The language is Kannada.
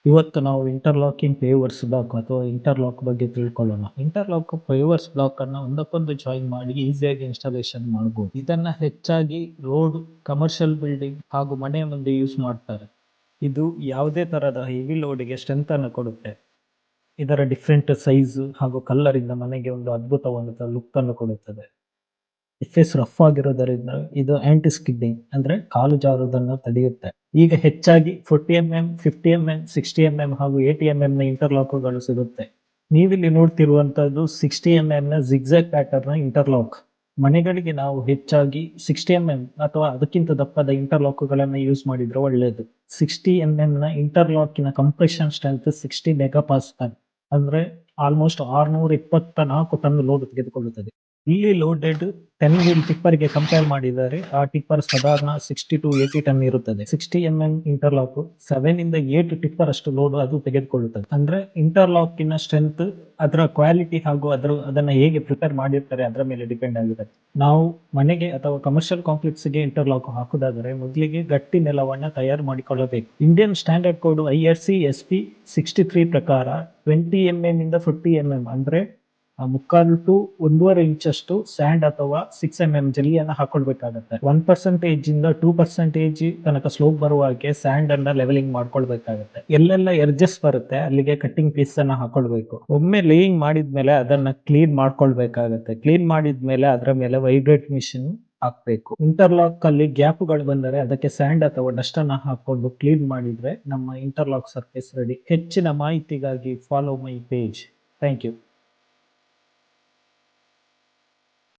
ಇವತ್ತು ನಾವು ಇಂಟರ್ಲಾಕಿಂಗ್ ಪೇವರ್ಸ್ ಬ್ಲಾಕ್ ಅಥವಾ ಇಂಟರ್ಲಾಕ್ ಬಗ್ಗೆ ತಿಳ್ಕೊಳ್ಳೋಣ. ಇಂಟರ್ಲಾಕ್ ಪೇವರ್ಸ್ ಬ್ಲಾಕ್ ಅನ್ನ ಒಂದಕ್ಕೊಂದು ಜಾಯಿನ್ ಮಾಡಿ ಈಸಿಯಾಗಿ ಇನ್ಸ್ಟಾಲೇಷನ್ ಮಾಡಬಹುದು. ಇದನ್ನ ಹೆಚ್ಚಾಗಿ ರೋಡ್, ಕಮರ್ಷಿಯಲ್ ಬಿಲ್ಡಿಂಗ್ ಹಾಗೂ ಮನೆ ಮುಂದೆ ಯೂಸ್ ಮಾಡ್ತಾರೆ. ಇದು ಯಾವುದೇ ತರಹದ ಹೆವಿ ಲೋಡ್ಗೆ ಸ್ಟ್ರೆಂತ್ ಅನ್ನು ಕೊಡುತ್ತೆ. ಇದರ ಡಿಫ್ರೆಂಟ್ ಸೈಜ್ ಹಾಗೂ ಕಲರ್ ಇಂದ ಮನೆಗೆ ಒಂದು ಅದ್ಭುತವಾದ ಲುಕ್ ಅನ್ನು ಕೊಡುತ್ತದೆ. ಸರ್ಫೇಸ್ ರಫ್ ಆಗಿರೋದರಿಂದ ಇದು ಆಂಟಿ ಸ್ಕಿಡ್ಡಿಂಗ್ ಅಂದ್ರೆ ಕಾಲು ಜಾರುವುದನ್ನು ತಡೆಯುತ್ತೆ. ಈಗ ಹೆಚ್ಚಾಗಿ 40mm, 50mm, 60mm ಹಾಗೂ 80mm ನ ಇಂಟರ್ಲಾಕ್ಗಳು ಸಿಗುತ್ತೆ. ನೀವಿಲ್ಲಿ ನೋಡ್ತಿರುವಂತದ್ದು 60mm ನ ಜಿಗ್ಜಾಗ್ ಪ್ಯಾಟರ್ನ್ ನ ಇಂಟರ್ಲಾಕ್. ಮನೆಗಳಿಗೆ ನಾವು ಹೆಚ್ಚಾಗಿ 60mm ಅಥವಾ ಅದಕ್ಕಿಂತ ದಪ್ಪದ ಇಂಟರ್ಲಾಕ್ಗಳನ್ನು ಯೂಸ್ ಮಾಡಿದ್ರೆ ಒಳ್ಳೆಯದು. 60mm ನ ಇಂಟರ್ಲಾಕಿನ ಕಂಪ್ರೆಷನ್ ಸ್ಟ್ರೆಂತ್ 60 ಮೆಗಾಪಾಸ್ಕಲ್ ಅಂದ್ರೆ ಆಲ್ಮೋಸ್ಟ್ 624 ಟನ್ ಲೋಡ್ ತೆಗೆದುಕೊಳ್ಳುತ್ತದೆ. ಇಲ್ಲಿ ಲೋಡೆಡ್ 10 wheel ಟಿಪ್ಪರ್ ಗೆ ಕಂಪೇರ್ ಮಾಡಿದರೆ ಆ ಟಿಪ್ಪರ್ ಸಾಧಾರಣ 60 to 80 ಟನ್ ಇರುತ್ತದೆ. 60mm ಇಂಟರ್ಲಾಕ್ 7 ಇಂದ 8 ಟಿಪ್ಪರ್ ಅಷ್ಟು ಲೋಡ್ ಅದು ತೆಗೆದುಕೊಳ್ಳುತ್ತದೆ. ಅಂದ್ರೆ ಇಂಟರ್ಲಾಕಿನ ಸ್ಟ್ರೆಂತ್ ಅದರ ಕ್ವಾಲಿಟಿ ಹಾಗೂ ಅದನ್ನ ಹೇಗೆ ಪ್ರಿಪೇರ್ ಮಾಡಿರ್ತಾರೆ ಅದರ ಮೇಲೆ ಡಿಪೆಂಡ್ ಆಗಿದೆ. ನಾವು ಮನೆಗೆ ಅಥವಾ ಕಮರ್ಷಿಯಲ್ ಕಾಂಪ್ಲೆಕ್ಸ್ ಗೆ ಇಂಟರ್ಲಾಕ್ ಹಾಕುದಾದರೆ ಮೊದಲಿಗೆ ಗಟ್ಟಿ ನೆಲವನ್ನ ತಯಾರು ಮಾಡಿಕೊಳ್ಳಬೇಕು. Indian standard code IRC SP 63 ಪ್ರಕಾರ 20mm ಇಂದ 40mm ಅಂದ್ರೆ 3.5 to 1.5 ಇಂಚಷ್ಟು ಸ್ಯಾಂಡ್ ಅಥವಾ 6mm ಜಲ್ಲಿಯನ್ನ ಹಾಕೊಳ್ಬೇಕಾಗತ್ತೆ. 1% ಇಂದ 2% ತನಕ ಸ್ಲೋಪ್ ಬರುವ ಹಾಗೆ ಸ್ಯಾಂಡ್ ಅನ್ನ ಲೆವೆಲಿಂಗ್ ಮಾಡ್ಕೊಳ್ಬೇಕಾಗತ್ತೆ. ಎಲ್ಲೆಲ್ಲ ಎರ್ಜಸ್ ಬರುತ್ತೆ ಅಲ್ಲಿಗೆ ಕಟ್ಟಿಂಗ್ ಪೀಸ್ ಅನ್ನ ಹಾಕೊಳ್ಬೇಕು. ಒಮ್ಮೆ ಲೇಯಿಂಗ್ ಮಾಡಿದ್ಮೇಲೆ ಅದನ್ನ ಕ್ಲೀನ್ ಮಾಡ್ಕೊಳ್ಬೇಕಾಗತ್ತೆ. ಕ್ಲೀನ್ ಮಾಡಿದ್ಮೇಲೆ ಅದರ ಮೇಲೆ ವೈಬ್ರೇಟ್ ಮಿಷಿನ್ ಹಾಕ್ಬೇಕು. ಇಂಟರ್ಲಾಕ್ ಅಲ್ಲಿ ಗ್ಯಾಪ್ ಗಳು ಬಂದರೆ ಅದಕ್ಕೆ ಸ್ಯಾಂಡ್ ಅಥವಾ ಡಸ್ಟ್ ಅನ್ನ ಹಾಕೊಂಡು ಕ್ಲೀನ್ ಮಾಡಿದ್ರೆ ನಮ್ಮ ಇಂಟರ್ಲಾಕ್ ಸರ್ಫೇಸ್ ರೆಡಿ. ಹೆಚ್ಚಿನ ಮಾಹಿತಿಗಾಗಿ follow my page. Thank you.